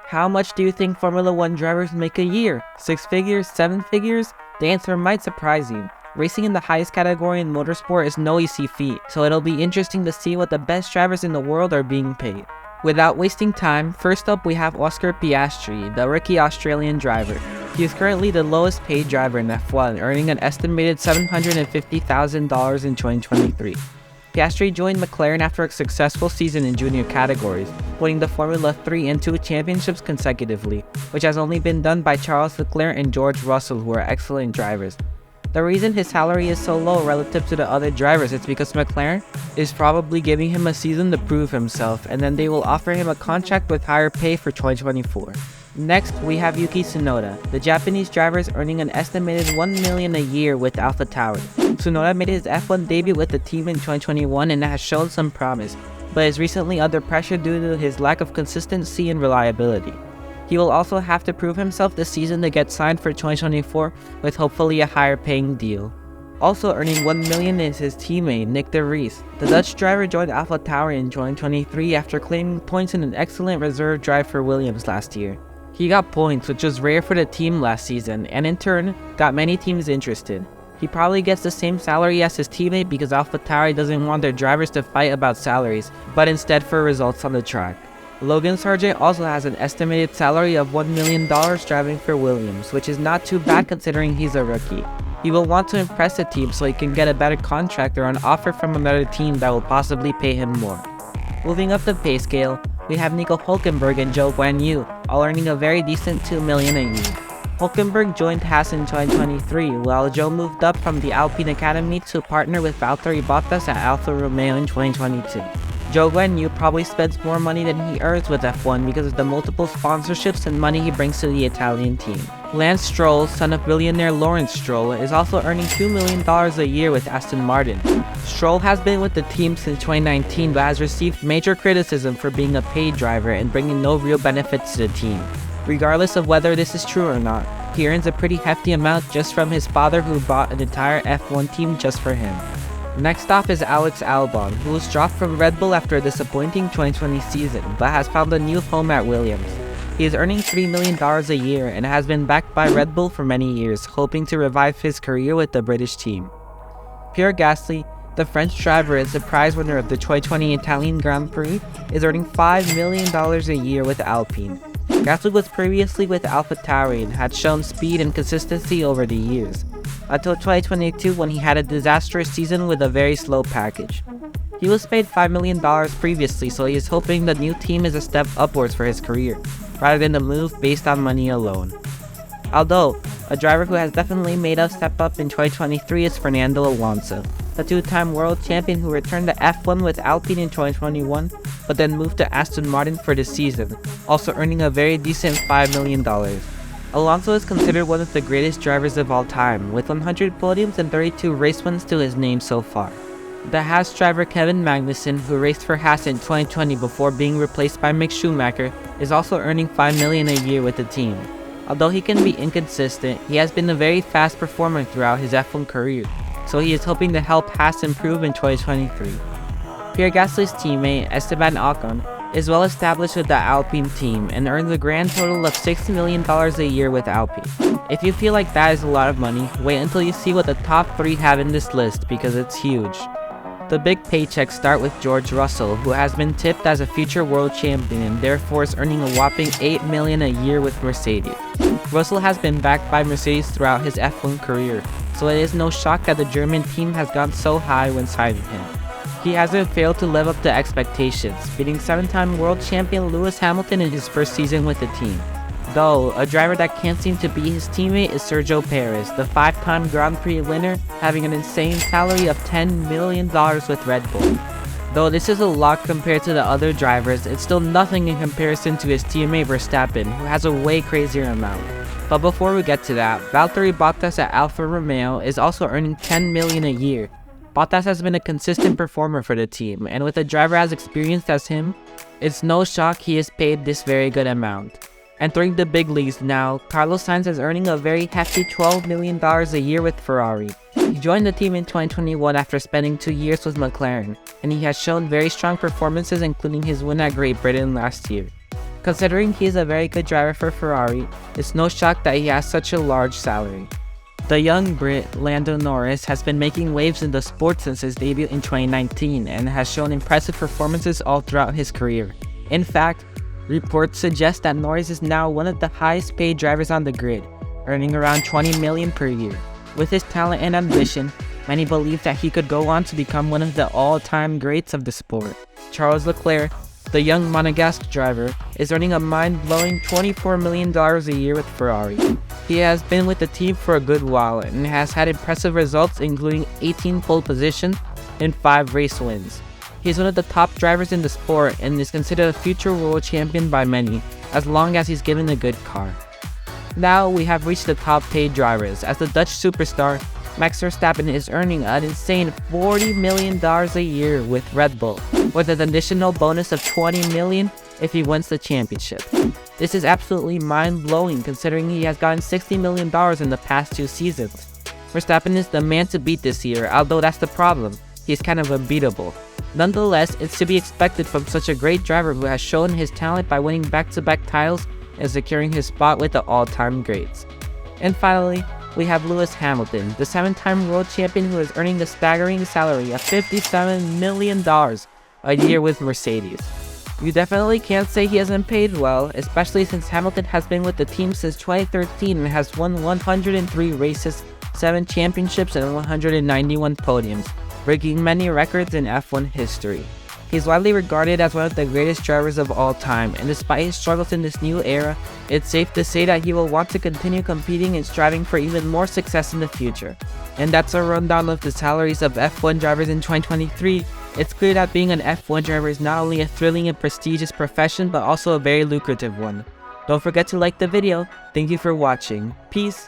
How much do you think Formula 1 drivers make a year? 6 figures? 7 figures? The answer might surprise you. Racing in the highest category in motorsport is no easy feat, so it'll be interesting to see what the best drivers in the world are being paid. Without wasting time, first up we have Oscar Piastri, the rookie Australian driver. He is currently the lowest paid driver in F1, earning an estimated $750,000 in 2023. Piastri joined McLaren after a successful season in junior categories, winning the Formula 3 and 2 championships consecutively, which has only been done by Charles Leclerc and George Russell, who are excellent drivers. The reason his salary is so low relative to the other drivers is because McLaren is probably giving him a season to prove himself, and then they will offer him a contract with higher pay for 2024. Next, we have Yuki Tsunoda. The Japanese driver is earning an estimated $1 million a year with AlphaTauri. Tsunoda made his F1 debut with the team in 2021 and has shown some promise, but is recently under pressure due to his lack of consistency and reliability. He will also have to prove himself this season to get signed for 2024 with hopefully a higher paying deal. Also earning $1 million is his teammate Nick de Vries. The Dutch driver joined AlphaTauri in 2023 after claiming points in an excellent reserve drive for Williams last year. He got points, which was rare for the team last season, and in turn, got many teams interested. He probably gets the same salary as his teammate because AlphaTauri doesn't want their drivers to fight about salaries, but instead for results on the track. Logan Sargent also has an estimated salary of $1 million driving for Williams, which is not too bad considering he's a rookie. He will want to impress the team so he can get a better contract or an offer from another team that will possibly pay him more. Moving up the pay scale, we have Nico Hülkenberg and Zhou Guanyu, all earning a very decent $2 million a year. Hülkenberg joined Haas in 2023, while Zhou moved up from the Alpine Academy to partner with Valtteri Bottas at Alfa Romeo in 2022. Zhou Guanyu probably spends more money than he earns with F1 because of the multiple sponsorships and money he brings to the Italian team. Lance Stroll, son of billionaire Lawrence Stroll, is also earning $2 million a year with Aston Martin. Stroll has been with the team since 2019 but has received major criticism for being a paid driver and bringing no real benefits to the team. Regardless of whether this is true or not, he earns a pretty hefty amount just from his father who bought an entire F1 team just for him. Next off is Alex Albon, who was dropped from Red Bull after a disappointing 2020 season, but has found a new home at Williams. He is earning $3 million a year and has been backed by Red Bull for many years, hoping to revive his career with the British team. Pierre Gasly, the French driver and surprise winner of the 2020 Italian Grand Prix, is earning $5 million a year with Alpine. Gasly was previously with AlphaTauri and had shown speed and consistency over the years, until 2022 when he had a disastrous season with a very slow package. He was paid $5 million previously, so he is hoping the new team is a step upwards for his career, rather than a move based on money alone. Although, a driver who has definitely made a step up in 2023 is Fernando Alonso, the two-time world champion who returned to F1 with Alpine in 2021, but then moved to Aston Martin for the season, also earning a very decent $5 million. Alonso is considered one of the greatest drivers of all time, with 100 podiums and 32 race wins to his name so far. The Haas driver Kevin Magnussen, who raced for Haas in 2020 before being replaced by Mick Schumacher, is also earning $5 million a year with the team. Although he can be inconsistent, he has been a very fast performer throughout his F1 career, so he is hoping to help Haas improve in 2023. Pierre Gasly's teammate, Esteban Ocon, is well established with the Alpine team and earns a grand total of $6 million a year with Alpine. If you feel like that is a lot of money, wait until you see what the top 3 have in this list because it's huge. The big paychecks start with George Russell, who has been tipped as a future world champion and therefore is earning a whopping $8 million a year with Mercedes. Russell has been backed by Mercedes throughout his F1 career, so it is no shock that the German team has gone so high when signing him. He hasn't failed to live up to expectations, beating 7-time world champion Lewis Hamilton in his first season with the team. Though, a driver that can't seem to be his teammate is Sergio Perez, the 5-time Grand Prix winner, having an insane salary of $10 million with Red Bull. Though this is a lot compared to the other drivers, it's still nothing in comparison to his teammate Verstappen, who has a way crazier amount. But before we get to that, Valtteri Bottas at Alfa Romeo is also earning $10 million a year. Bottas has been a consistent performer for the team, and with a driver as experienced as him, it's no shock he is paid this very good amount. Entering the big leagues now, Carlos Sainz is earning a very hefty $12 million a year with Ferrari. He joined the team in 2021 after spending 2 years with McLaren, and he has shown very strong performances including his win at Great Britain last year. Considering he is a very good driver for Ferrari, it's no shock that he has such a large salary. The young Brit, Lando Norris, has been making waves in the sport since his debut in 2019 and has shown impressive performances all throughout his career. In fact, reports suggest that Norris is now one of the highest paid drivers on the grid, earning around $20 million per year. With his talent and ambition, many believe that he could go on to become one of the all-time greats of the sport. Charles Leclerc, the young Monegasque driver, is earning a mind-blowing $24 million a year with Ferrari. He has been with the team for a good while and has had impressive results, including 18 pole positions and 5 race wins. He is one of the top drivers in the sport and is considered a future world champion by many, as long as he's given a good car. Now we have reached the top paid drivers, as the Dutch superstar Max Verstappen is earning an insane $40 million a year with Red Bull, with an additional bonus of $20 million if he wins the championship. This is absolutely mind-blowing considering he has gotten $60 million in the past 2 seasons. Verstappen is the man to beat this year, although that's the problem, he's kind of unbeatable. Nonetheless, it's to be expected from such a great driver who has shown his talent by winning back-to-back titles and securing his spot with the all-time greats. And finally, we have Lewis Hamilton, the 7-time world champion who is earning a staggering salary of $57 million a year with Mercedes. You definitely can't say he hasn't paid well, especially since Hamilton has been with the team since 2013 and has won 103 races, 7 championships, and 191 podiums, breaking many records in F1 history. He's widely regarded as one of the greatest drivers of all time, and despite his struggles in this new era, it's safe to say that he will want to continue competing and striving for even more success in the future. And that's a rundown of the salaries of F1 drivers in 2023. It's clear that being an F1 driver is not only a thrilling and prestigious profession, but also a very lucrative one. Don't forget to like the video. Thank you for watching. Peace.